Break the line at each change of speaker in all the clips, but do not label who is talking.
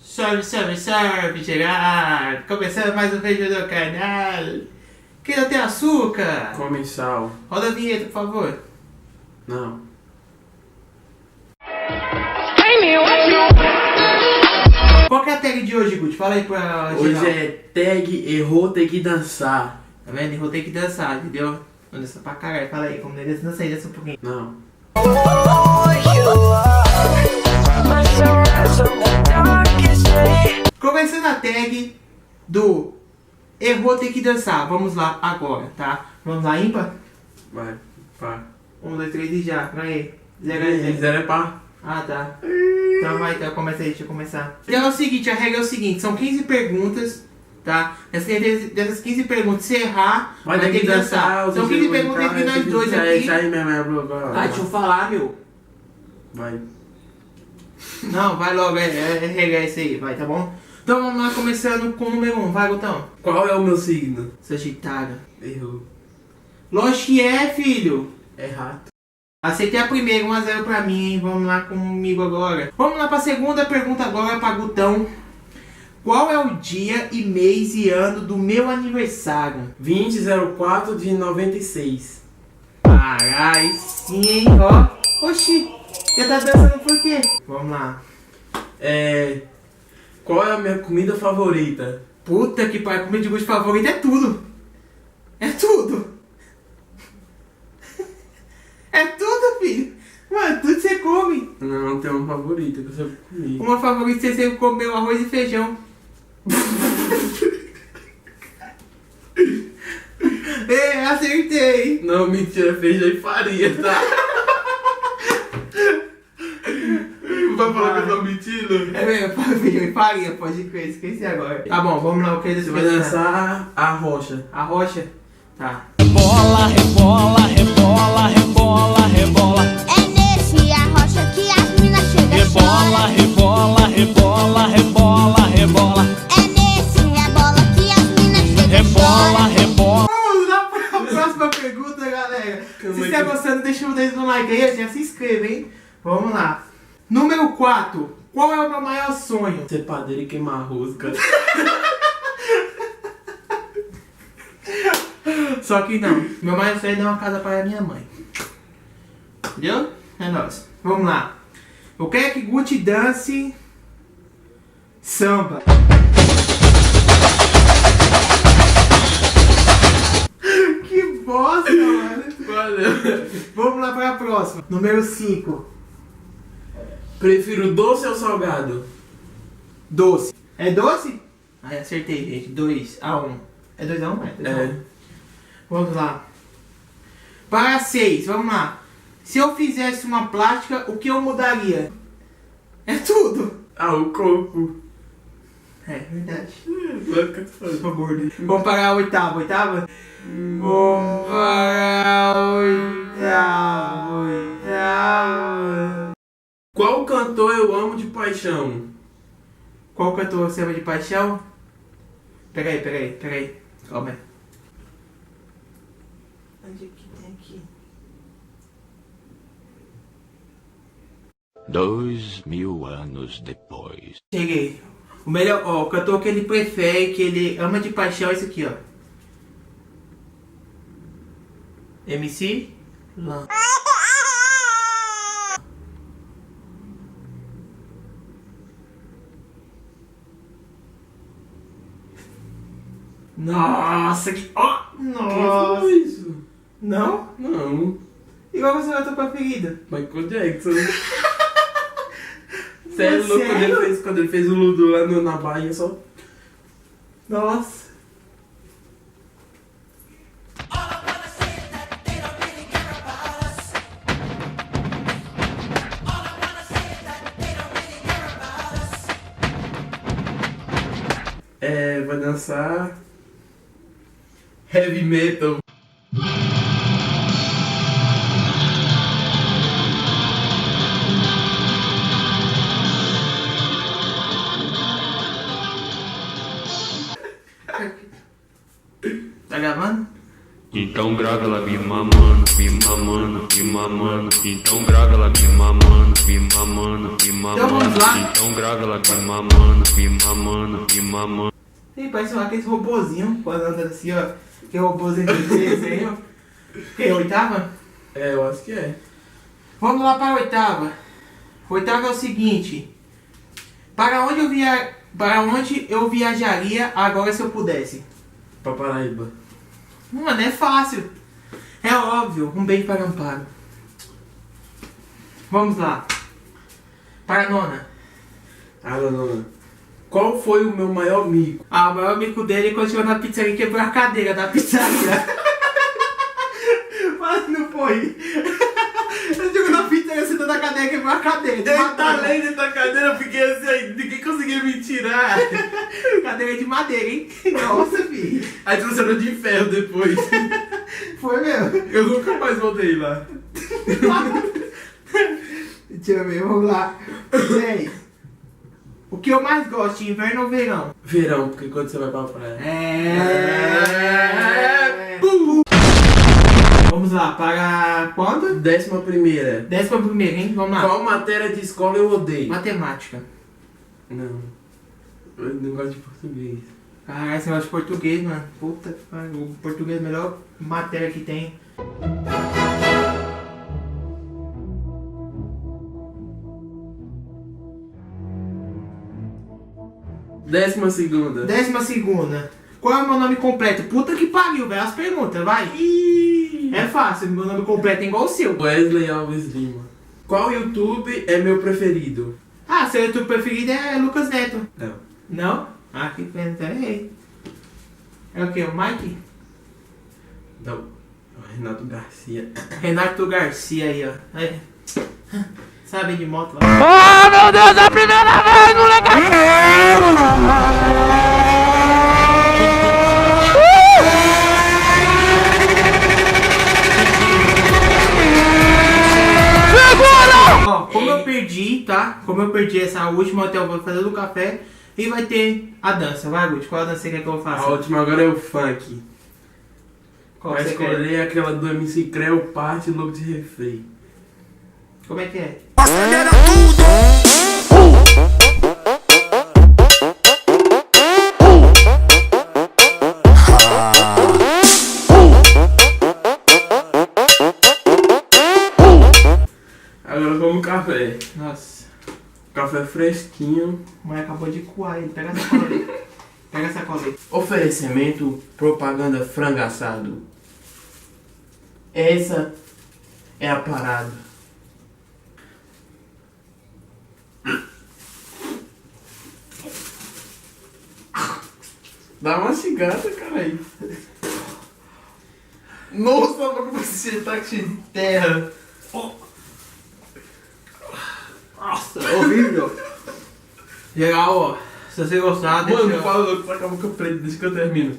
Salve, salve, salve, Gerard! Começando mais um vídeo do canal. Que não tem açúcar?
Come sal.
Roda a vinheta, por favor.
Não.
Qual que é a tag de hoje, Gucci? Fala aí pra geral.
Hoje é tag errou, tem que dançar.
Tá vendo? Errou, tem que dançar, entendeu? Não dança pra caralho. Fala aí, como dança, dança aí, dança um pouquinho.
Não.
Começando a tag do errou, tem que dançar. Vamos lá agora, tá? Vamos lá, ímpar?
Vai. Pá.
1, 2, 3 e já. Vai aí. Zero é zero.
Zero é pá.
Ah, tá. Então vai, então começa aí, deixa eu começar. Então é o seguinte, a regra é o seguinte, são 15 perguntas, tá? Dessas 15 perguntas, se errar, vai ter que dançar. São 15 perguntas entre nós dois aqui.
Isso aí mesmo, é blá.
Ah, deixa eu falar, meu.
Vai.
Não, vai logo, é regra esse aí, vai, tá bom? Então vamos lá, começando com o número 1, vai, Gutão.
Qual é o meu signo?
Sagitário.
Errou.
Lógico que é, filho.
É rato.
Aceitei a primeira, 1 a 0 pra mim, hein? Vamos lá comigo agora. Vamos lá pra segunda pergunta agora pra Gutão. Qual é o dia e mês e ano do meu aniversário?
20/04 de 96.
Carai, sim, hein? Ó. Oxi, já tá dançando por quê? Vamos lá.
Qual é a minha comida favorita?
Puta que pariu, comida de gosto favorito é tudo. É tudo. É tudo, filho. Mano, tudo você come.
Não, tem uma favorita que eu sempre comi.
Uma favorita você sempre comeu arroz e feijão. É, acertei.
Não, mentira, feijão e farinha, tá? Vai falar que eu tô mentindo?
É mesmo, feijão e farinha, pode crer, esqueci agora. Tá bom, vamos lá, o que
Você vai dançar a rocha.
A rocha? Tá.
Rebola, rebola, rebola, rebola, rebola.
É nesse a rocha que as minas chegam.
Rebola, rebola, rebola, rebola, rebola.
É nesse rebola que as minas chegam.
Rebola, rebola.
Vamos lá pra próxima pergunta, galera. Se você tá gostando, deixa o dedo no like aí, já se inscreva, hein? Vamos lá. Número 4. Qual é o meu maior sonho?
Ser padeiro e queimar arroz, cara.
Só que não. Meu maior sonho é dar uma casa para minha mãe. Entendeu? É nóis. Vamos lá. Eu quero que Gucci dance samba. Que bosta, mano.
Valeu.
Vamos lá para a próxima. Número 5.
Prefiro doce ou salgado?
Doce. É doce? Ai, acertei, gente. 2-1. É 2-1? É 2-1.
É.
Vamos lá. Para 6, vamos lá. Se eu fizesse uma plástica, o que eu mudaria? É tudo.
Ah, o corpo.
É verdade.
Por favor.
Vamos para a oitava. Oitava? Vamos para a oitava.
Qual cantor eu amo de paixão?
Qual cantor você ama de paixão? Pega aí. Calma aí. Onde é que tem aqui?
2000 anos depois.
Cheguei. O melhor, ó, o cantor que ele prefere, que ele ama de paixão é esse aqui, ó. MC Lan. Nossa, que... Ó!
Quem
Nossa!
falou isso?
Não?
Não.
Igual você vai tua preferida.
Michael Jackson. Você é louco
Sério?
quando ele fez o Ludo lá na Bahia só.
Nossa.
Vai dançar heavy metal.
Tá gravando?
Então grava ela me mamando, me mamando, me mamando. Então grava ela me mamando, me mamando, me mamando.
Então vamos lá.
Então grava ela me mamando, me mamando, me mamando.
Ih, parece aqueles robozinho, quando anda assim, ó. Que robozinho de desenho. Que é oitava?
É, eu acho que é.
Vamos lá para a oitava. Oitava é o seguinte. Para onde eu viajaria agora se eu pudesse?
Pra Paraíba.
Mano, é fácil. É óbvio. Um beijo para Amparo. Vamos lá. Para a nona.
Ah, não. Qual foi o meu maior mico?
Ah, o maior mico dele é quando chegou na pizzaria e quebrou a cadeira da pizzaria. Mas não foi. Ele chegou na pizzaria, sentou na cadeira e quebrou a cadeira.
Ele tá além dentro da cadeira, eu fiquei assim, aí, ninguém conseguia me tirar.
Cadeira de madeira, hein? Nossa, filho.
Aí trouxeram de ferro depois.
Foi mesmo.
Eu nunca mais voltei lá.
Deixa eu ver, vamos lá. 10. O que eu mais gosto, inverno ou verão?
Verão, porque quando você vai pra praia.
Vamos lá, para quando?
11ª.
11ª, hein? Vamos lá.
Qual matéria de escola eu odeio?
Matemática.
Não. Eu não gosto de português.
Caralho, esse negócio de português, mano. Puta que pariu. O português é a melhor matéria que tem.
Décima segunda.
12ª. Qual é o meu nome completo? Puta que pariu, velho. As perguntas, vai. É fácil, meu nome completo é igual o seu.
Wesley Alves Lima. Qual YouTube é meu preferido?
Ah, seu YouTube preferido é Lucas Neto.
Não.
Não? Ah, que pena, então errei. É o que? O Mike?
Não. É o Renato Garcia.
Renato Garcia aí, ó. É. Sabe de moto lá.
Oh, meu Deus, é a primeira vez, moleque!
Ó, como eu perdi, tá? Como eu perdi essa última, até eu vou fazer do café. E vai ter a dança. Vai, Guti, qual a dança que quer que eu faça?
A última agora é o funk.
Qual
Vai
você quer?
escolher aquela do MC Creu, parte louco de refém.
Como é que é?
Agora vamos café.
Nossa,
Café fresquinho.
a mãe acabou de coar ele. Pega essa cola aí. Pega essa cola aí.
Oferecimento propaganda frango assado. Essa é a parada. Dá uma cigata, cara aí. Nossa, como você tá cheio de terra.
Nossa, horrível. Geral, ó. Se você gostar, deixa
Mano,
eu...
fala logo pra boca preta, deixa que eu termino.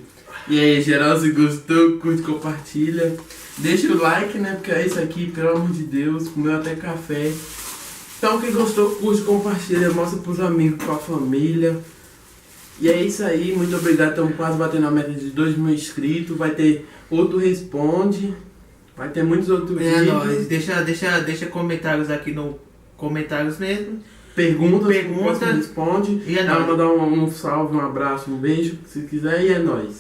E aí, geral, se gostou, curte, compartilha. Deixa o like, né? Porque é isso aqui, pelo amor de Deus, comeu até café. Então, quem gostou, curte, compartilha, mostra pros amigos, pra família. E é isso aí, muito obrigado. Estamos quase batendo a meta de 2.000 inscritos. Vai ter outro Responde. Vai ter muitos outros
É
vídeos.
nóis. Deixa comentários aqui no comentários mesmo.
Pergunta,
Pergunta.
responde.
E é
Dá
nóis.
mandar um salve, um abraço, um beijo, se quiser, e é nóis.